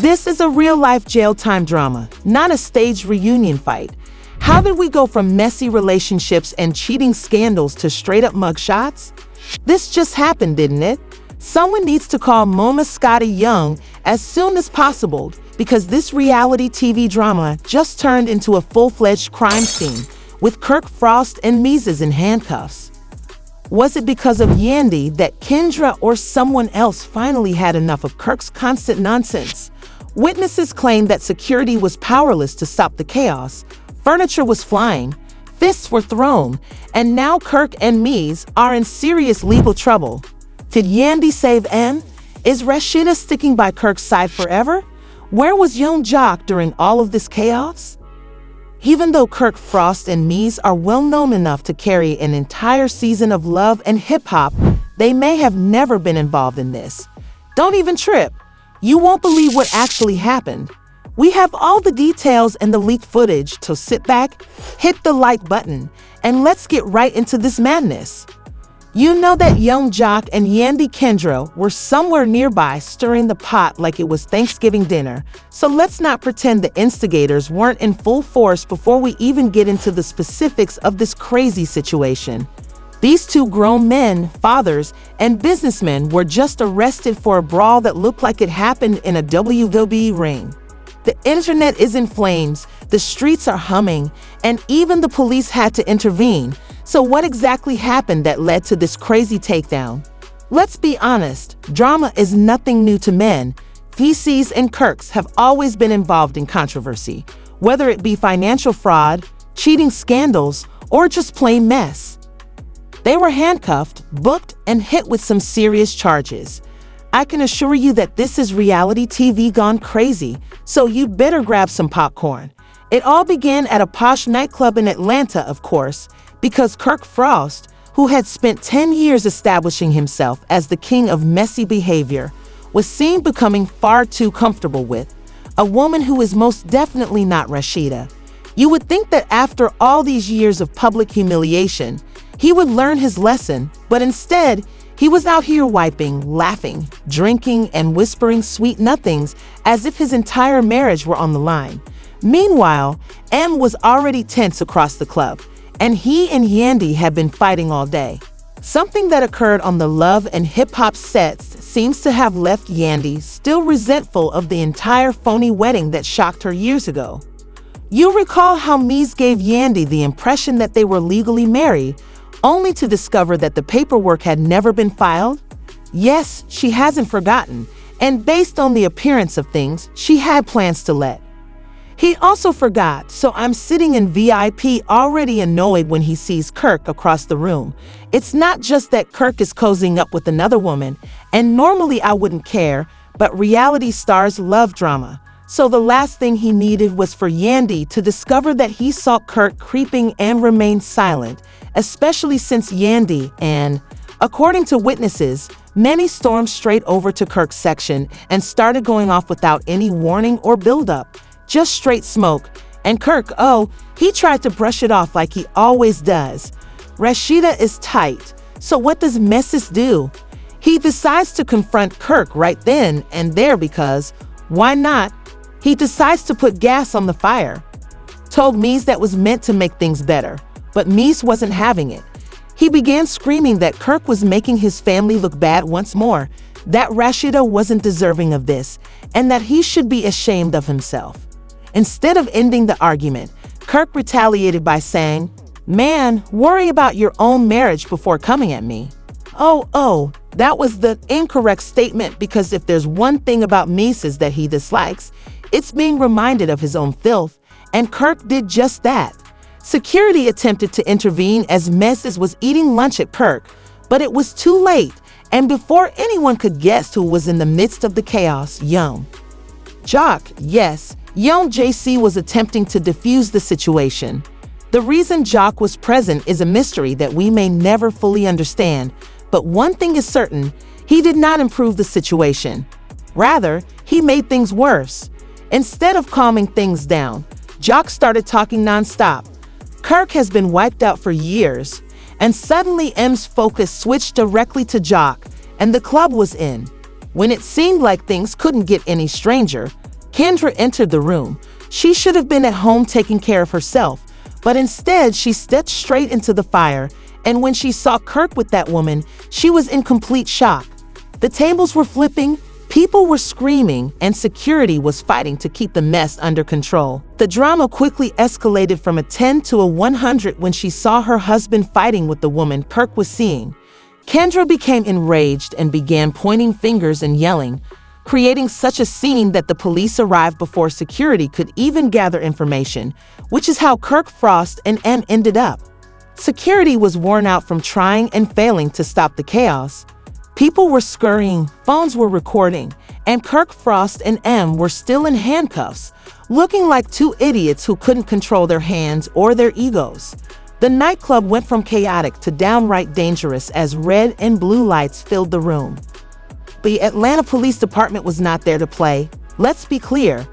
This is a real-life jail time drama, not a staged reunion fight. How did we go from messy relationships and cheating scandals to straight-up mugshots? This just happened, didn't it? Someone needs to call Mona Scotty Young as soon as possible because this reality TV drama just turned into a full-fledged crime scene with Kirk Frost and Mendeecees in handcuffs. Was it because of Yandy that Kendra or someone else finally had enough of Kirk's constant nonsense? Witnesses claim that security was powerless to stop the chaos. Furniture was flying, fists were thrown, and now Kirk and Mendeecees are in serious legal trouble. Did Yandy save N? Is Rashida sticking by Kirk's side forever? Where was young Jock during all of this chaos? Even though Kirk Frost and Mendeecees are well known enough to carry an entire season of love and hip-hop, they may have never been involved in this. Don't even trip. You won't believe what actually happened. We have all the details and the leaked footage, so sit back, hit the like button, and let's get right into this madness. You know that young Jock and Yandy Kendra were somewhere nearby stirring the pot like it was Thanksgiving dinner, so let's not pretend the instigators weren't in full force before we even get into the specifics of this crazy situation. These two grown men, fathers, and businessmen were just arrested for a brawl that looked like it happened in a WWE ring. The internet is in flames, the streets are humming, and even the police had to intervene. So what exactly happened that led to this crazy takedown? Let's be honest, drama is nothing new to men. Mendeecees and Kirks have always been involved in controversy, whether it be financial fraud, cheating scandals, or just plain mess. They were handcuffed, booked, and hit with some serious charges. I can assure you that this is reality TV gone crazy, so you better grab some popcorn. It all began at a posh nightclub in Atlanta, of course, because Kirk Frost, who had spent 10 years establishing himself as the king of messy behavior, was seen becoming far too comfortable with a woman who is most definitely not Rashida. You would think that after all these years of public humiliation, he would learn his lesson, but instead, he was out here wiping, laughing, drinking, and whispering sweet nothings as if his entire marriage were on the line. Meanwhile, M was already tense across the club, and he and Yandy had been fighting all day. Something that occurred on the Love and Hip Hop sets seems to have left Yandy still resentful of the entire phony wedding that shocked her years ago. You recall how Mendeecees gave Yandy the impression that they were legally married, only to discover that the paperwork had never been filed? Yes, she hasn't forgotten, and based on the appearance of things, she had plans to let. He also forgot, so I'm sitting in VIP already annoyed when he sees Kirk across the room. It's not just that Kirk is cozying up with another woman, and normally I wouldn't care, but reality stars love drama. So the last thing he needed was for Yandy to discover that he saw Kirk creeping and remained silent, especially since Yandy and, according to witnesses, many stormed straight over to Kirk's section and started going off without any warning or buildup. Just straight smoke. And Kirk, he tried to brush it off like he always does. Rashida is tight. So what does Mendeecees do? He decides to confront Kirk right then and there because, why not? He decides to put gas on the fire. Told Mendeecees that was meant to make things better, but Mendeecees wasn't having it. He began screaming that Kirk was making his family look bad once more, that Rashida wasn't deserving of this, and that he should be ashamed of himself. Instead of ending the argument, Kirk retaliated by saying, "Man, worry about your own marriage before coming at me." That was the incorrect statement because if there's one thing about Mendeecees that he dislikes, it's being reminded of his own filth, and Kirk did just that. Security attempted to intervene as Mendeecees was eating lunch at Kirk, but it was too late, and before anyone could guess who was in the midst of the chaos, young Jock, yes, young JC was attempting to defuse the situation. The reason Jock was present is a mystery that we may never fully understand, but one thing is certain, he did not improve the situation. Rather, he made things worse. Instead of calming things down, Jock started talking nonstop. Kirk has been wiped out for years, and suddenly M's focus switched directly to Jock, and the club was in. When it seemed like things couldn't get any stranger, Kendra entered the room. She should have been at home taking care of herself, but instead she stepped straight into the fire, and when she saw Kirk with that woman, she was in complete shock. The tables were flipping, people were screaming, and security was fighting to keep the mess under control. The drama quickly escalated from a 10 to a 100 when she saw her husband fighting with the woman Kirk was seeing. Kendra became enraged and began pointing fingers and yelling, creating such a scene that the police arrived before security could even gather information, which is how Kirk, Frost, and M ended up. Security was worn out from trying and failing to stop the chaos. People were scurrying, phones were recording, and Kirk, Frost, and M were still in handcuffs, looking like two idiots who couldn't control their hands or their egos. The nightclub went from chaotic to downright dangerous as red and blue lights filled the room. The Atlanta Police Department was not there to play. Let's be clear.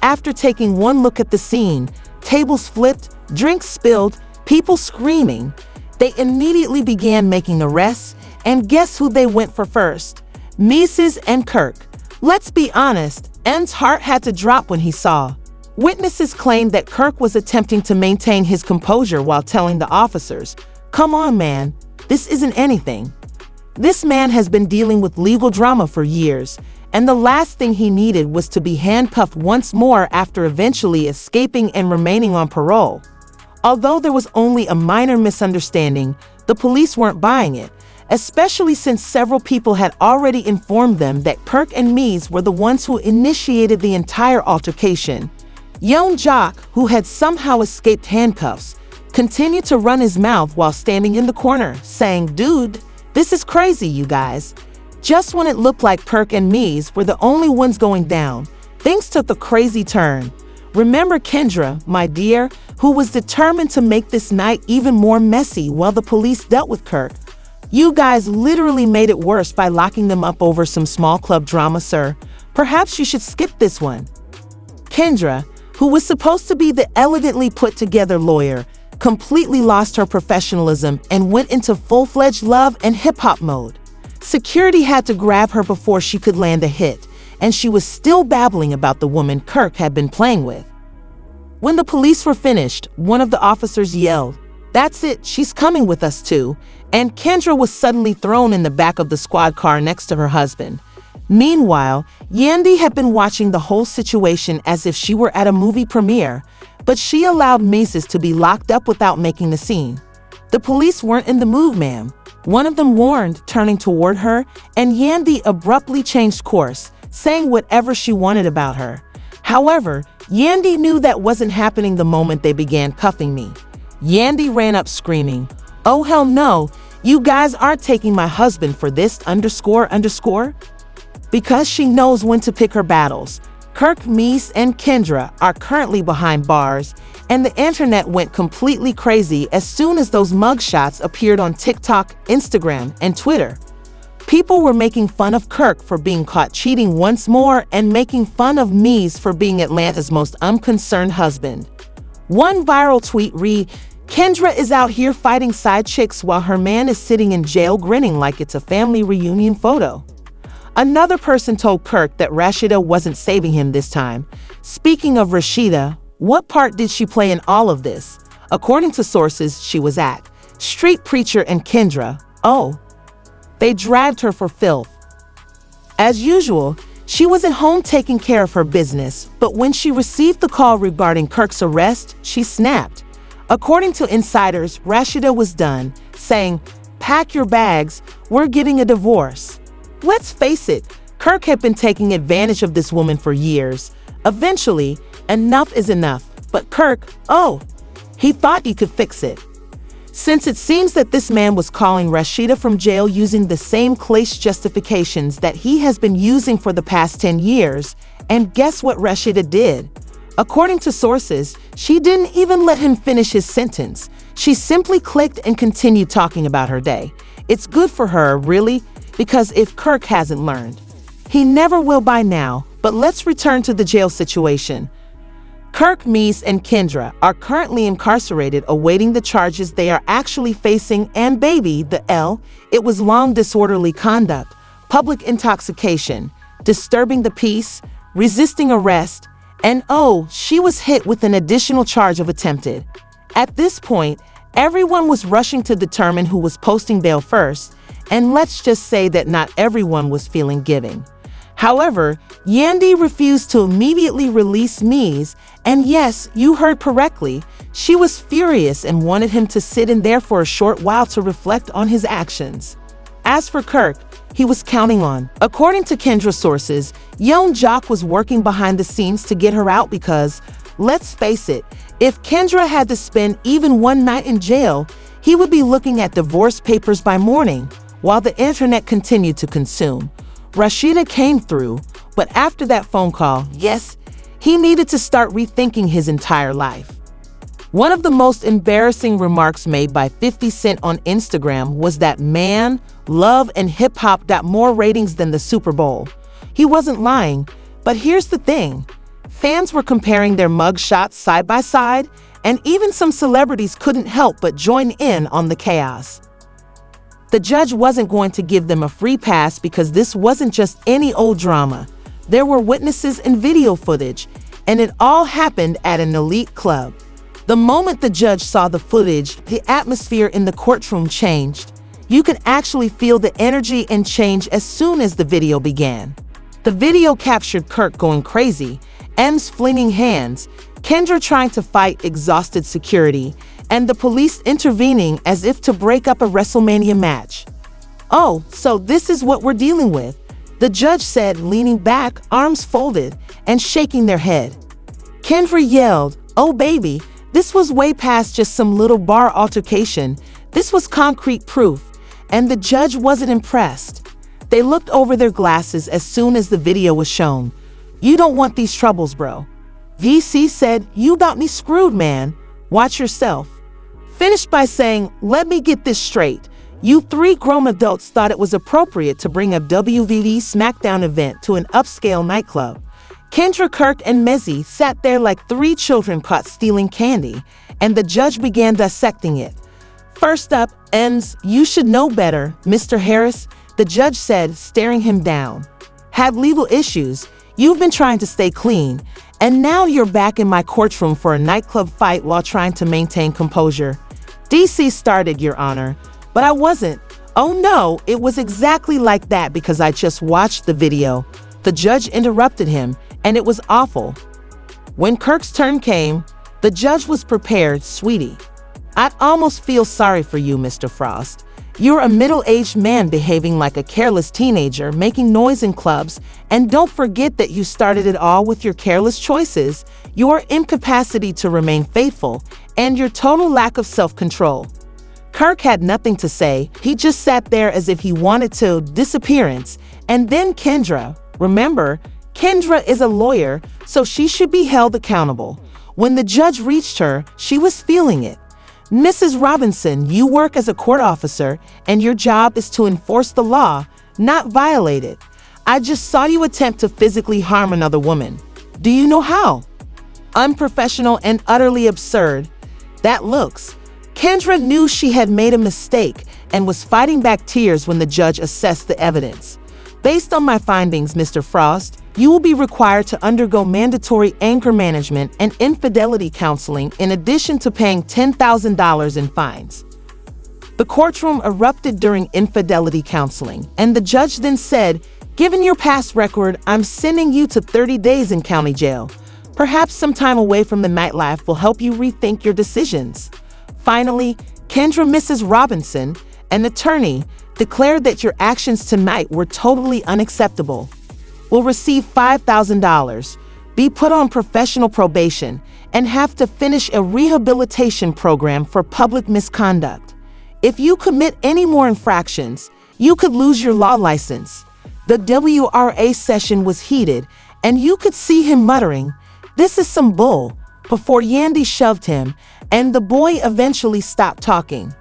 After taking one look at the scene, tables flipped, drinks spilled, people screaming, they immediately began making arrests, and guess who they went for first? Mendeecees and Kirk. Let's be honest, M's heart had to drop when he saw. Witnesses claimed that Kirk was attempting to maintain his composure while telling the officers, "Come on, man, this isn't anything." This man has been dealing with legal drama for years, and the last thing he needed was to be handcuffed once more after eventually escaping and remaining on parole. Although there was only a minor misunderstanding, the police weren't buying it, especially since several people had already informed them that Kirk and Mendeecees were the ones who initiated the entire altercation. Young Jock, who had somehow escaped handcuffs, continued to run his mouth while standing in the corner, saying, "Dude, this is crazy, you guys." Just when it looked like Kirk and Mendeecees were the only ones going down, things took a crazy turn. Remember Kendra, my dear, who was determined to make this night even more messy while the police dealt with Kirk? You guys literally made it worse by locking them up over some small club drama, sir. Perhaps you should skip this one. Kendra, who was supposed to be the elegantly put-together lawyer, completely lost her professionalism and went into full-fledged love and hip-hop mode. Security had to grab her before she could land a hit, and she was still babbling about the woman Kirk had been playing with. When the police were finished, one of the officers yelled, "That's it, she's coming with us too," and Kendra was suddenly thrown in the back of the squad car next to her husband. Meanwhile, Yandy had been watching the whole situation as if she were at a movie premiere, but she allowed Mendeecees to be locked up without making the scene. "The police weren't in the mood, ma'am," one of them warned, turning toward her, and Yandy abruptly changed course, saying whatever she wanted about her. However, Yandy knew that wasn't happening the moment they began cuffing me. Yandy ran up screaming, "Oh hell no, you guys aren't taking my husband for this __." Because she knows when to pick her battles, Kirk, Mendeecees, and Kendra are currently behind bars, and the internet went completely crazy as soon as those mugshots appeared on TikTok, Instagram, and Twitter. People were making fun of Kirk for being caught cheating once more and making fun of Mendeecees for being Atlanta's most unconcerned husband. One viral tweet read, "Kendra is out here fighting side chicks while her man is sitting in jail grinning like it's a family reunion photo." Another person told Kirk that Rashida wasn't saving him this time. Speaking of Rashida, what part did she play in all of this? According to sources, she was at Street Preacher and Kendra. Oh, they dragged her for filth. As usual, she was at home taking care of her business, but when she received the call regarding Kirk's arrest, she snapped. According to insiders, Rashida was done, saying, "Pack your bags, we're getting a divorce." Let's face it, Kirk had been taking advantage of this woman for years. Eventually, enough is enough, but Kirk, he thought he could fix it. Since it seems that this man was calling Rashida from jail using the same cliche justifications that he has been using for the past 10 years, and guess what Rashida did? According to sources, she didn't even let him finish his sentence. She simply clicked and continued talking about her day. It's good for her, really, because if Kirk hasn't learned, he never will by now. But let's return to the jail situation. Kirk, Mies, and Kendra are currently incarcerated awaiting the charges they are actually facing, and baby, the L, it was long disorderly conduct, public intoxication, disturbing the peace, resisting arrest, and oh, she was hit with an additional charge of attempted. At this point, everyone was rushing to determine who was posting bail first, and let's just say that not everyone was feeling giving. However, Yandy refused to immediately release Mies, and yes, you heard correctly, she was furious and wanted him to sit in there for a short while to reflect on his actions. As for Kirk, he was counting on. According to Kendra sources, Young Jock was working behind the scenes to get her out because, let's face it, if Kendra had to spend even one night in jail, he would be looking at divorce papers by morning, while the internet continued to consume. Rashida came through, but after that phone call, yes, he needed to start rethinking his entire life. One of the most embarrassing remarks made by 50 Cent on Instagram was that man, love, and hip-hop got more ratings than the Super Bowl. He wasn't lying, but here's the thing. Fans were comparing their mug shots side by side, and even some celebrities couldn't help but join in on the chaos. The judge wasn't going to give them a free pass because this wasn't just any old drama. There were witnesses and video footage, and it all happened at an elite club. The moment the judge saw the footage, the atmosphere in the courtroom changed. You could actually feel the energy and change as soon as the video began. The video captured Kirk going crazy, M's flinging hands, Kendra trying to fight exhausted security, and the police intervening as if to break up a WrestleMania match. Oh, so this is what we're dealing with, the judge said, leaning back, arms folded, and shaking their head. Kendra yelled, "Oh baby, this was way past just some little bar altercation. This was concrete proof," and the judge wasn't impressed. They looked over their glasses as soon as the video was shown. "You don't want these troubles, bro." VC said, "You got me screwed, man. Watch yourself." Finished by saying, "Let me get this straight. You three grown adults thought it was appropriate to bring a WVD SmackDown event to an upscale nightclub." Kendra, Kirk, and Mezzy sat there like three children caught stealing candy, and the judge began dissecting it. "First up, M's, you should know better, Mr. Harris," the judge said, staring him down. "Had legal issues, you've been trying to stay clean, and now you're back in my courtroom for a nightclub fight while trying to maintain composure." DC started, Your Honor, but I wasn't. "Oh no, it was exactly like that because I just watched the video." The judge interrupted him, and it was awful. When Kirk's turn came, the judge was prepared. "Sweetie, I'd almost feel sorry for you, Mr. Frost. You're a middle-aged man behaving like a careless teenager, making noise in clubs, and don't forget that you started it all with your careless choices, your incapacity to remain faithful, and your total lack of self-control." Kirk had nothing to say. He just sat there as if he wanted to disappearance. And then Kendra, remember, Kendra is a lawyer, so she should be held accountable. When the judge reached her, she was feeling it. "Mrs. Robinson, you work as a court officer, and your job is to enforce the law, not violate it. I just saw you attempt to physically harm another woman. Do you know how? Unprofessional and utterly absurd. That looks." Kendra knew she had made a mistake and was fighting back tears when the judge assessed the evidence. "Based on my findings, Mr. Frost, you will be required to undergo mandatory anger management and infidelity counseling in addition to paying $10,000 in fines." The courtroom erupted during infidelity counseling, and the judge then said, "Given your past record, I'm sending you to 30 days in county jail. Perhaps some time away from the nightlife will help you rethink your decisions." Finally, Kendra, Mrs. Robinson, an attorney, declared that your actions tonight were totally unacceptable. Will receive $5,000, be put on professional probation, and have to finish a rehabilitation program for public misconduct. If you commit any more infractions, you could lose your law license. The WRA session was heated, and you could see him muttering, "This is some bull," before Yandy shoved him, and the boy eventually stopped talking.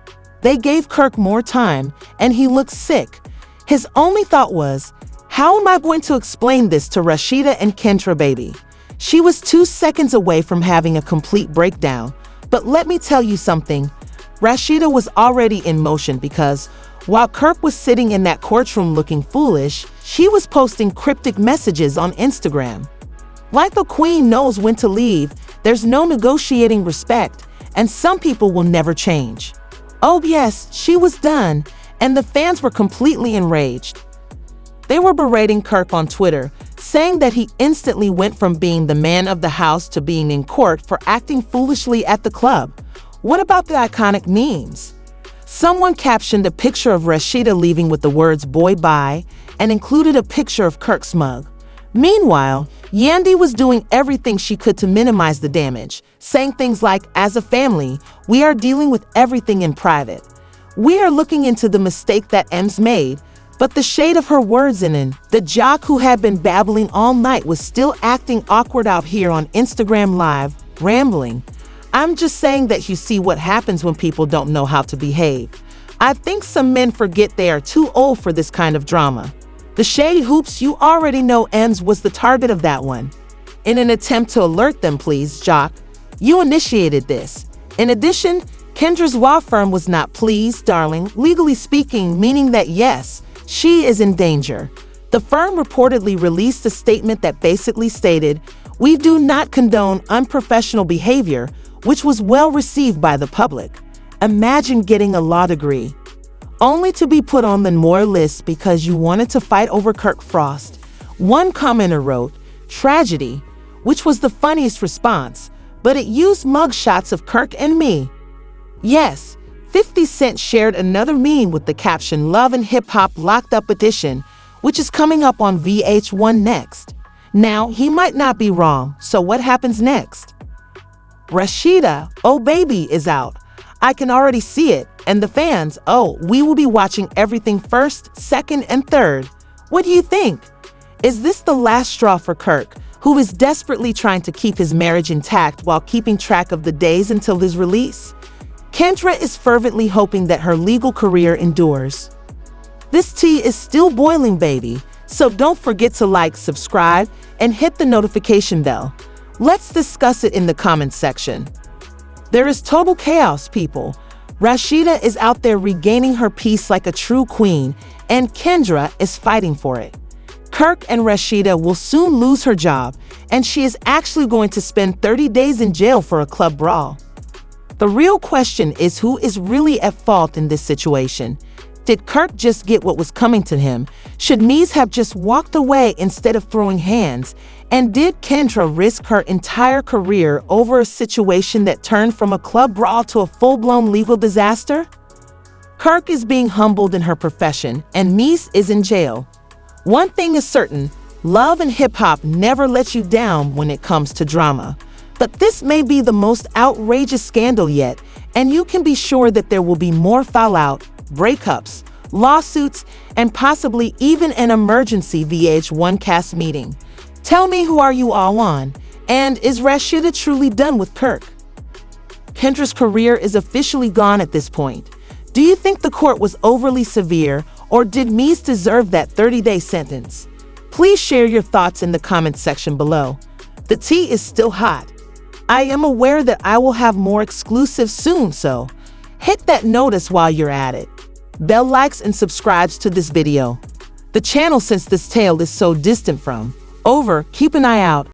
They gave Kirk more time, and he looked sick. His only thought was, "How am I going to explain this to Rashida and Kendra, baby?" She was 2 seconds away from having a complete breakdown. But let me tell you something. Rashida was already in motion because, while Kirk was sitting in that courtroom looking foolish, she was posting cryptic messages on Instagram. Like a queen knows when to leave, there's no negotiating respect, and some people will never change. Oh yes, she was done, and the fans were completely enraged. They were berating Kirk on Twitter, saying that he instantly went from being the man of the house to being in court for acting foolishly at the club. What about the iconic memes? Someone captioned a picture of Rashida leaving with the words "boy bye" and included a picture of Kirk's mug. Meanwhile, Yandy was doing everything she could to minimize the damage, saying things like, "As a family, we are dealing with everything in private. We are looking into the mistake that M's made." But the shade of her words in the jock who had been babbling all night was still acting awkward out here on Instagram Live, rambling. I'm just saying that you see what happens when people don't know how to behave. I think some men forget they are too old for this kind of drama. The shady hoops, you already know M's was the target of that one. In an attempt to alert them, please, Jock, you initiated this. In addition, Kendra's law firm was not pleased, darling, legally speaking, meaning that yes, she is in danger. The firm reportedly released a statement that basically stated, "We do not condone unprofessional behavior," which was well received by the public. Imagine getting a law degree, only to be put on the more list because you wanted to fight over Kirk Frost. One commenter wrote, "Tragedy," which was the funniest response, but it used mugshots of Kirk and me. Yes, 50 Cent shared another meme with the caption "Love and Hip Hop Locked Up Edition," which is coming up on VH1 next. Now, he might not be wrong, so what happens next? Rashida, oh baby, is out. I can already see it, and the fans, oh, we will be watching everything first, second, and third. What do you think? Is this the last straw for Kirk, who is desperately trying to keep his marriage intact while keeping track of the days until his release? Kendra is fervently hoping that her legal career endures. This tea is still boiling, baby, so don't forget to like, subscribe, and hit the notification bell. Let's discuss it in the comments section. There is total chaos, people. Rashida is out there regaining her peace like a true queen, and Kendra is fighting for it. Kirk and Rashida will soon lose her job, and she is actually going to spend 30 days in jail for a club brawl. The real question is who is really at fault in this situation. Did Kirk just get what was coming to him? Should Mies have just walked away instead of throwing hands? And did Kendra risk her entire career over a situation that turned from a club brawl to a full-blown legal disaster? Kirk is being humbled in her profession, and Mies is in jail. One thing is certain, love and hip-hop never let you down when it comes to drama. But this may be the most outrageous scandal yet, and you can be sure that there will be more fallout, breakups, lawsuits, and possibly even an emergency VH1 cast meeting. Tell me, who are you all on? And is Rashida truly done with Kirk? Kendra's career is officially gone at this point. Do you think the court was overly severe, or did Mies deserve that 30-day sentence? Please share your thoughts in the comments section below. The tea is still hot. I am aware that I will have more exclusives soon, so hit that notice while you're at it. Bell likes and subscribes to this video. The channel, since this tale is so distant from over, keep an eye out.